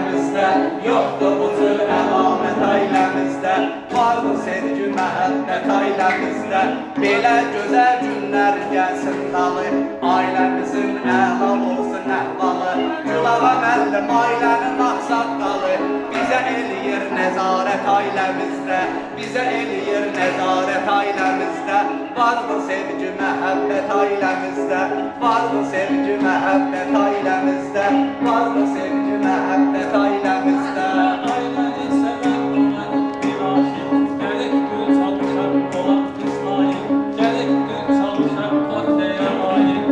ailəmizdə, yoxdur bu cür əlamət ailəmizdə. Vardır sevgi, məhəbbət ailəmizdə. Belə gözəl günlər gəlsin dalı, ailəmizin əla olsun əhvalı. Gülağa müəllim ailənin ağsaqqalı, bizə eləyir nəzarət ailəmizdə, bizə eləyir nəzarət ailəmizdə. Vardır sevgi, məhəbbət ailəmizdə, vardır sevgi, məhəbbət ailəmizdə, vardır sevgi, məhəbbət ailəmizdə. Ailəni sevən olan bir aşıq, gələk gün çalışar olan İsmail, gələk gün çalışar Fatihə aid.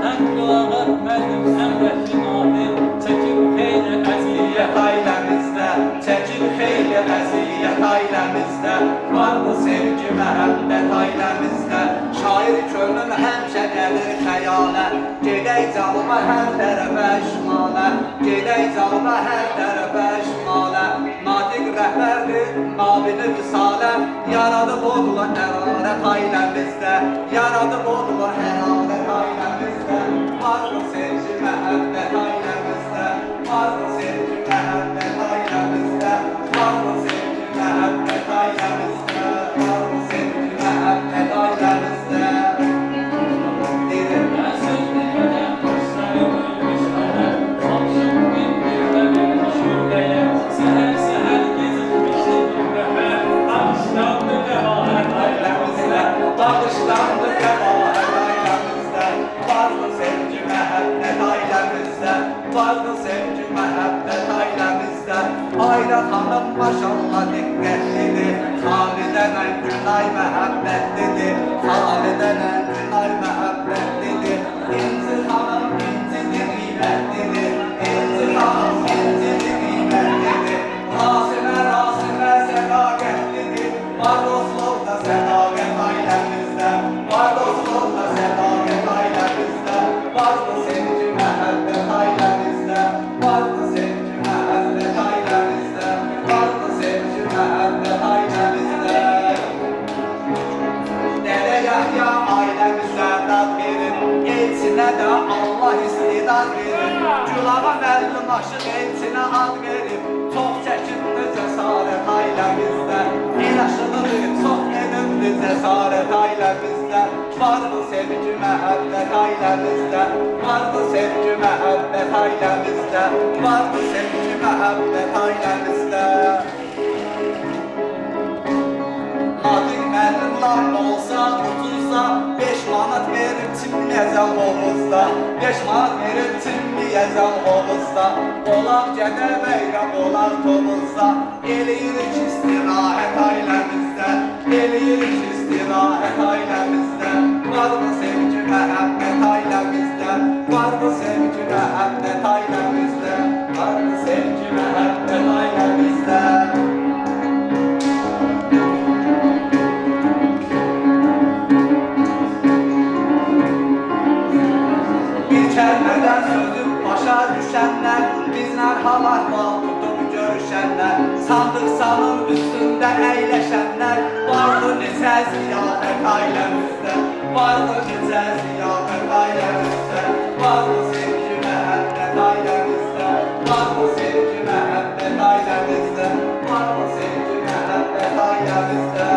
Həm Gülağa müəllim, həm Vəkil Nadir, çəkir xeyli əziyyət Ailəmizdə, çəkir xeyli əziyyət ailəmizdə. Vardır sevgi, məhəbbət ailəmizdə. Şair könlüm həmişə gəlir xəyalə, gedək canıma hər tərəfə şimalə, gedək canıma hər tərəfə şimalə. Natiq rəhbərdir, nabini visalə, yaradıb odla ərarət ailəmizdə, yaradıb odla ərarət ailəmizdə. Vardır sevgi, məhəbbət ailəmizdə, vardır sevgi, məhəbbət ailəmizdə, vardır sevgi, məhəbbət ailəmizdə, vardır sevgi, məhəbbət ailəmizdə. Bağışlandı qəbahət ailəmizdə, vardır sevgi, məhəbbət ailəmizdə, vardır sevgi, məhəbbət ailəmizdə. Ayra xanım maşallah diqqətlidir, Xalidənən Günay məhəbbətlidir, Xalidənən Günay məhəbbətlidir. İnci xanım incidir, qiymətlidir, İnci xanım incidir, qiymətlidir. Rasimə sədaqətlidir, var dostluqda sədaqət ailəmizdə, var dostluqda sədaqət ailəmizdə, vardır sevgi, məhəbbət ailəmizdə, vardır sevgi, məhəbbət ailəmizdə, vardır sevgi, məhəbbət ailəmizdə. Dədə Yahya ailəmizə dad verir, elçinə də Allah istidad verir. Gülağa müəllim aşıq elçinə ad verir, çox çəkinli cəsarət ailəmizdə, el aşılıdır, çox edimli cəsarət ailəmizdə. Vardır sevgi, məhəbbət ailəmizdə, vardır sevgi, məhəbbət ailəmizdə, vardır sevgi, məhəbbət ailəmizdə. Natiq müəllim laf olsa, tutulsa, 5 manat verib çinməyəcəm hovuzda, 5 manat verib çinməyəcəm hovuzda. Olaq Gədəbəyə, olaq Tovuzda, eləyirik istirahət ailəmizdə, eləyirik istirahət ailəmizdə. Vardır sevgi, məhəbbət ailəmizdə, vardır sevgi, məhəbbət ailəmizdə, vardır sevgi, məhəbbət ailəmizdə. Kəlmədən sözüb başa düşənlər, bizlə hal-əhval tutub görüşənlər, sandıq salın üstündə əyləşənlər. Vardır necə ziyafət ailəmizdə, vardır necə ziyafət ailəmizdə, vardır sevgi, məhəbbət ailəmizdə, vardır sevgi, məhəbbət ailəmizdə, vardır sevgi, məhəbbət ailəmizdə.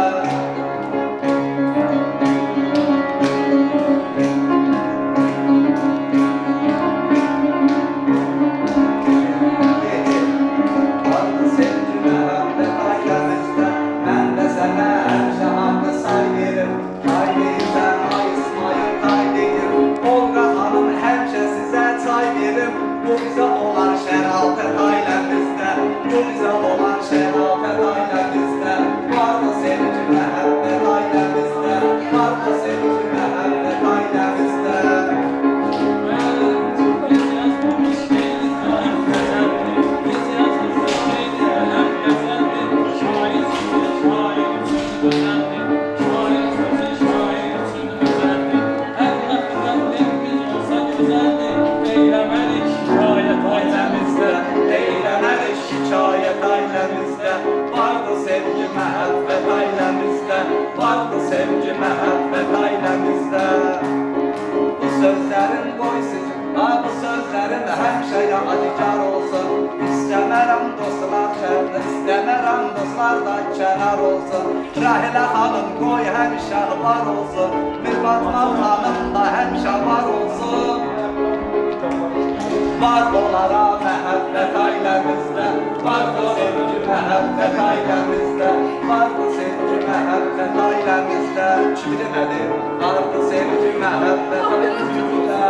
Bu bizə olan şərafət ailəmizdə, bu bizə olan şərafət ailəmizdə. Vardır sevgi, məhəbbət ailəmizdə, vardır sevgi, məhəbbət ailəmizdə. Biz yazmamış xeyli qələm qəzəldir, biz yazmışıq xeyli qələm qəzəldir. Şair sözü şair üçün gözəldir, şair sözü şair üçün özəldir. Hər nə xidmətimiz olsa gözəldir, eyləməlik ailəmizdə, eyləməlik şikayət ailəmizdə. Vardır sevgi, məhəbbət ailəmizdə, vardır sevgi, məhəbbət ailəmizdə. Bu sözlərin qoy sizin, bu sözlərin həmişə yadigar olsun. qızlardan kənar olsun. Rahilə xanım qoy həmişə var olsun. Mir Fatma xanım da həmişə var olsun. Var olara məhəbbət ailəmizdə, var bu sevgi məhəbbət ailəmizdə, var bu sevgi məhəbbət ailəmizdə. Kim demədi? Var bu sevgi məhəbbət ailəmizdə.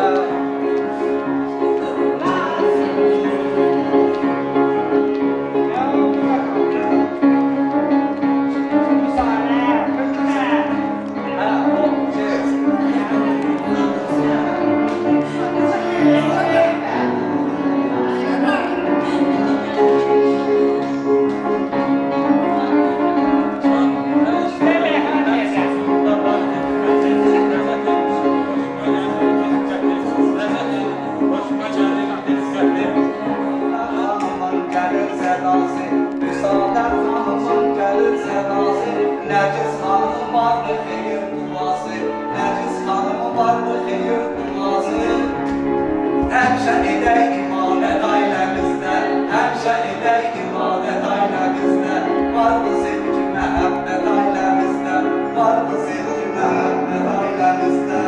Həmişə edək imanət ailəmizdə, həmişə edək imanət ailəmizdə. Var bu sevgi məhəbbət ailəmizdə, var bu sevgi məhəbbət ailəmizdə.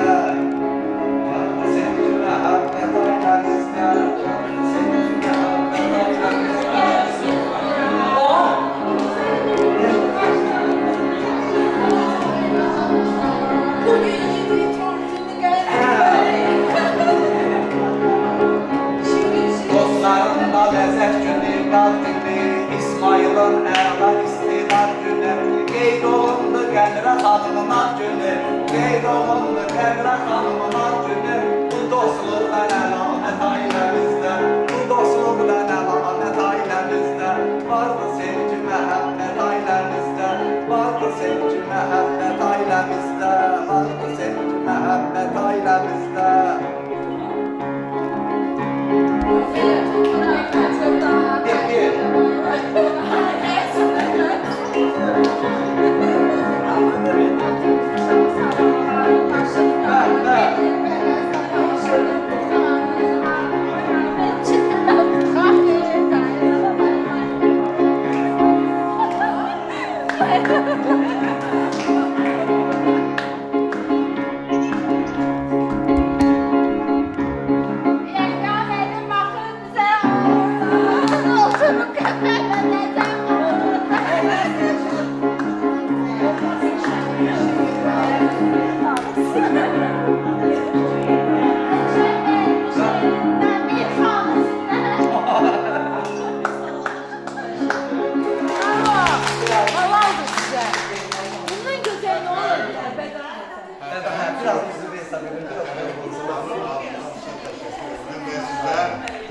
Var bu sevgi məhəbbət ailəmizdə, sevgi məhəbbət ailəmizdə. Dostlarımla ləzzət günü, qad günü, İsmail'ın əla istidad günü. Qeyd olundu Qədirə xanımın ad günü, qeyd olundu Qədirə xanımın ad günü. Bu dostluqdan əlamət ailəmizdə, bu dostluqdan əlamət ailəmizdə. Vardı sevgi məhəbbət ailəmizdə, vardı sevgi məhəbbət ailəmizdə, vardı sevgi məhəbbət ailəmizdə.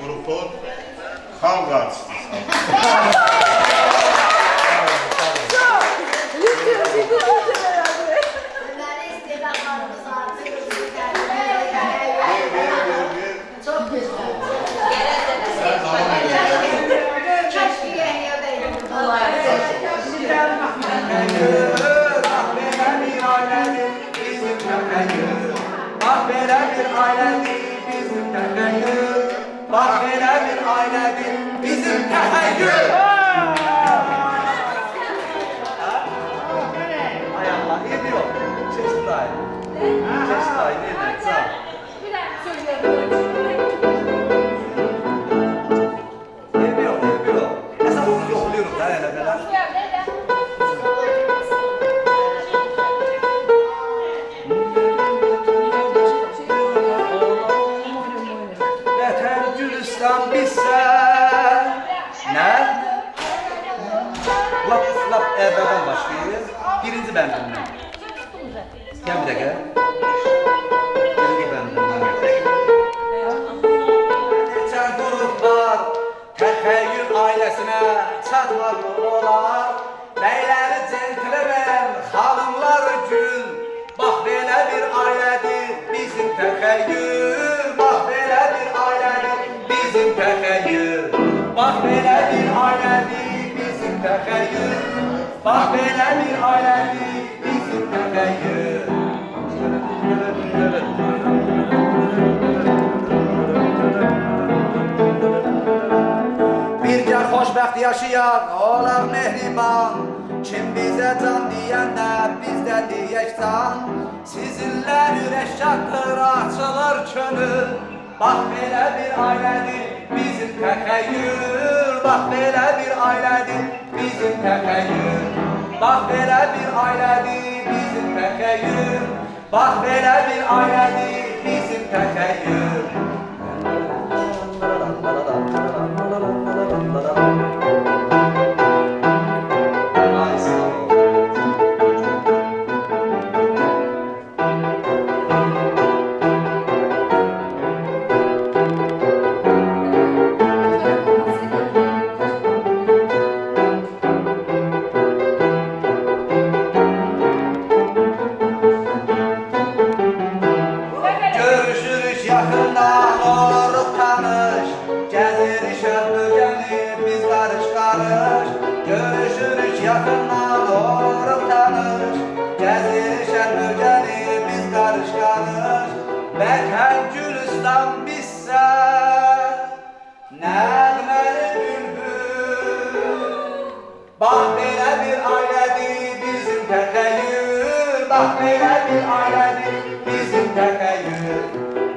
Grupun xalq artisti. Çok güzel. Keşke yayınlayaydım. Bak belə bir ailədir bizim təxəyyül. Bak belə bir ailədir bizim təxəyyül. Ay Allah, iyi yok. Çeşit dayı. Çeşit dayı, ne demek? Sağ ol. Evi yok. Esas yokluyorum da hele belə. Vətən Gülüstan bizsə nə? Lap əvvəldən başlayırız. Birinci bəndimdən. Gəl bir dəqiqə. Birinci bəndimdən. Neçə qrup var, təxəyyül ailəsinə çatmalı olar. Bəyləri centlemen, xanımlar gül. Bax belə bir ailədir bizim təxəyyül. Bax belə bir ailədir bizim təxəyyül. Bax belə bir ailədir bizim təxəyyül. Bax belə bir ailədir bizim təxəyyül. Birgə xoşbəxt yaşayaq, olaq mehriban. Kim bizə can deyəndə biz də deyək can. Sizinlə ürək şaddır, açılır könül. Bax belə bir ailədir bizim təxəyyül. Bax belə bir ailədir bizim təxəyyül. Bax belə bir ailədir bizim təxəyyül. Bax belə bir ailədir bizim təxəyyül. Görüşürük yaxından, oluruq tanış. Gəzirik şəhər bölgəni, biz qarış-qarış. Görüşürük yaxından, oluruq tanış. Gəzirik şəhər bölgəni, biz qarış-qarış. Vətən Gülüstan bizsə, nəğməli bülbül. Bax belə bir ailədir bizim təxəyyül. Bax belə bir ailədir bizim təxəyyül.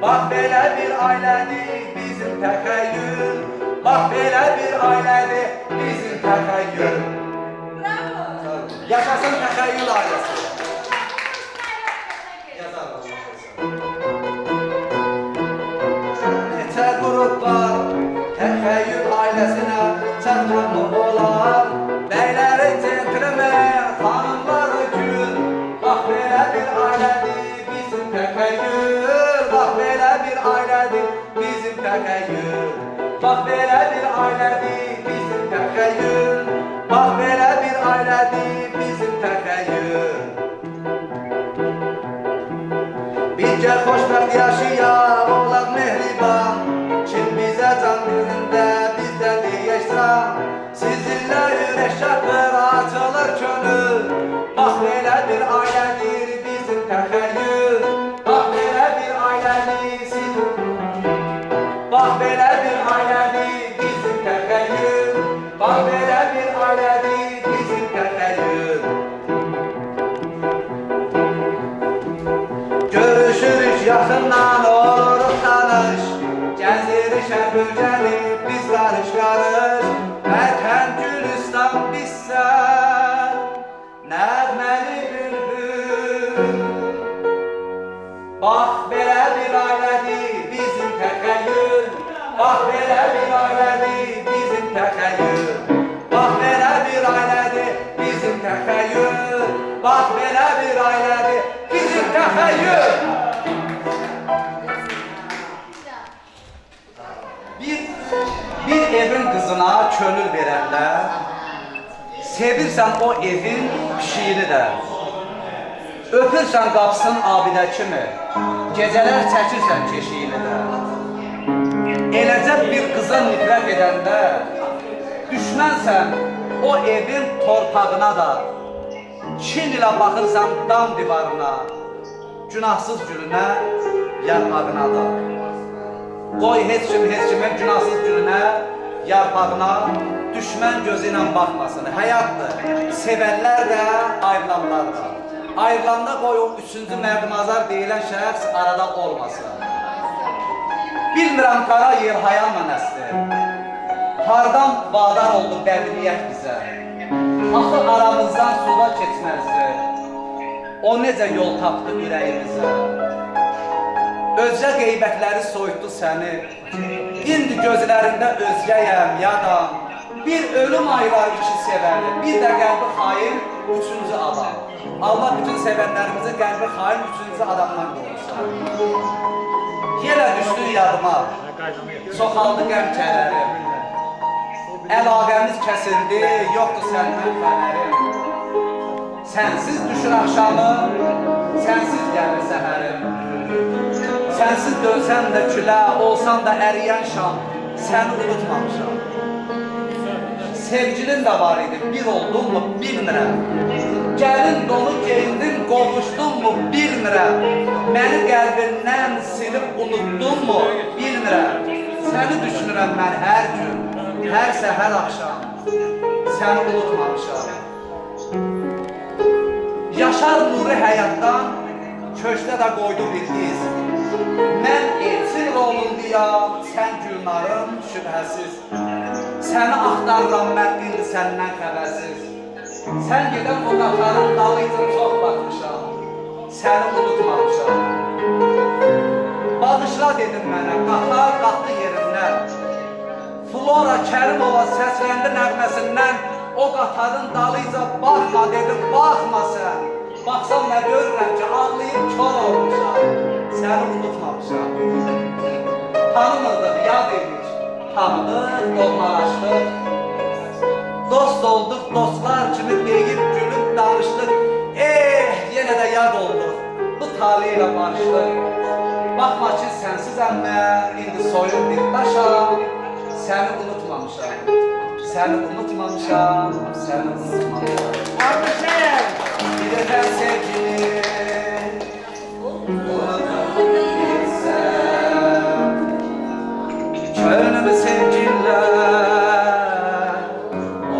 Bax belə bir ailədir bizim təxəyyül. Bax belə bir ailədir bizim təxəyyül. Yaşasın təxəyyül ailəsi. Neçə qrup var təxəyyül ailəsinə çatmalı olar. Bəyləri centilmen, xanımları gül. Bax belə bir ailədir bizim təxəyyül. Bax belə bir ailədir bizim təxəyyül. Bax belə bir ailədir bizim təxəyyül. Bax belə bir ailədir bizim təxəyyül. Bircə xoşbəxt yaşayaq, olaq mehriban. Kim bizə can dilində bizdə deyək can. Sizinlə ürək şaddır, açılır könül. Bax belə bir ailədir bizim təxəyyül. Bax belə bir ailədir sizin. Bax belə bir ailədir bizim təxəyyül. Bax belə bir ailədir bizim təxəyyül. Görüşürük yaxından, oluruq tanış. Gəzirik şəhər bölgəni, biz qarış-qarış. Vətən Gülüstan bizsə, nəğməli bülbül. Bax belə bir ailədir bizim təxəyyül. Bax belə bir ailədir bizim təxəyyül. Bax belə bir ailədir bizim təxəyyül. Bax belə bir ailədir bizim təxəyyül. Bir evin qızına könül verəndə, sevirsən o evin pişiyini də. Öpürsən qapısın abidə kimi, gecələr çəkirsən keşiyini də. Eləcə bir qıza nifrət edəndə, düşmənsən o evin torpağına da. Kin ilə baxırsan dam divarına, günahsız gülünə, yarpağına da. Qoy heç kimin günahsız gülünə, yarpağına, düşmən gözü ilə baxmasın. Həyatdır, sevərlər də, ayrılanlar da. Ayrılanda qoy o üçüncü mərdimazar deyilən şəxs arada olmasın. Bilmirəm qara yer hayalma nəsli, hardan vadar oldu bəbiliyyət bizə. Axı aramızdan suda keçməzdi, o necə yol tapdı ürəyimizə. Özcə qeybətləri soyutdu səni, indi gözlərində özgəyəm, yadam. Bir ölüm aylar iki sevəli, bir də qəlbi xain, üçüncü adam. Allah bütün sevənlərimizi qəlbi xain, üçüncü adamdan qorusun. Yenə düşdün yadıma, çoxaldı qəm kədərim. Əlaqəmiz kəsildi, yoxdur səndən xəbərim. Sənsiz düşür axşamı, sənsiz gəlir səhərim. Sənsiz dönsən də külə, olsan da əriyən şam, səni unutmamışam. Sevgilin də var idi, bir oldun mu bilmirəm. Gəlin dolu geyindin, qovuşdun mu bilmirəm. Məni qəlbindən silib unuttun mu bilmirəm. Səni düşünürəm mən hər gün, Hər səhər axşam səni unutmamışam. Yaşar nuri həyatdan köşdə də qoydu bir iz. Mən elçin rolundayam, sən Gülnarım şübhəsiz. Səni axtarıram mən indi səndən xəbərsiz. Sən gedən o qatarın dalı üçün çox baxmışam. Səni unutmamışam. Bağışla dedim mənə, qatar qalxdı yerindən. Flora Kərimova səsləndi nəğməsindən. O qatarın dalıyca baxma dedim, baxma sən. Baxsam nə görürəm ki, ağlayıb kör olmuşam. Səni unutmamışam. Tanımırdıq, yad etdik. Tanıdıq, doğmalaşdıq. Dost olduq, dostlar kimi deyib, gülüb, danışdıq. Yenə də yad olduq. Bu tali ilə barışdıq. Baxma ki, sənsizəm mən, indi soyun bir daşam. Səni unutmamışam. Səni unutmamışam, səni unutmamışam. Almışım. Birdən sevgili, unutup gitsəm, könlümü sevginlə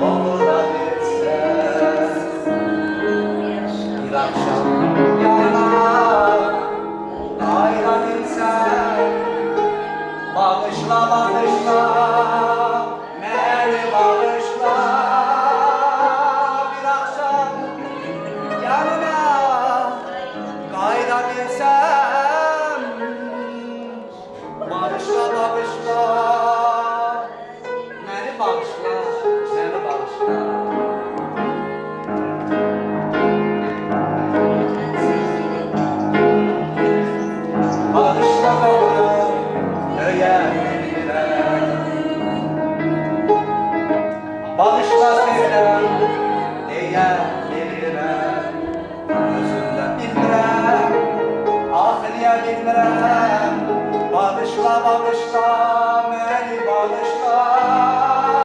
oğula bitsəm, bir akşam yanına qayra bilsəm, bağışla, bağışla, məni bağışla. Bir akşam yanına qayra bilsəm, bağışla, bağışla, məni bağışla, məni bağışla. Bağışla məni, öyənmirəm. Bağışla sevdəm, deyə bilirəm. Özümdə bilmirəm, ah niyə bilmirəm. Bağışla, bağışla,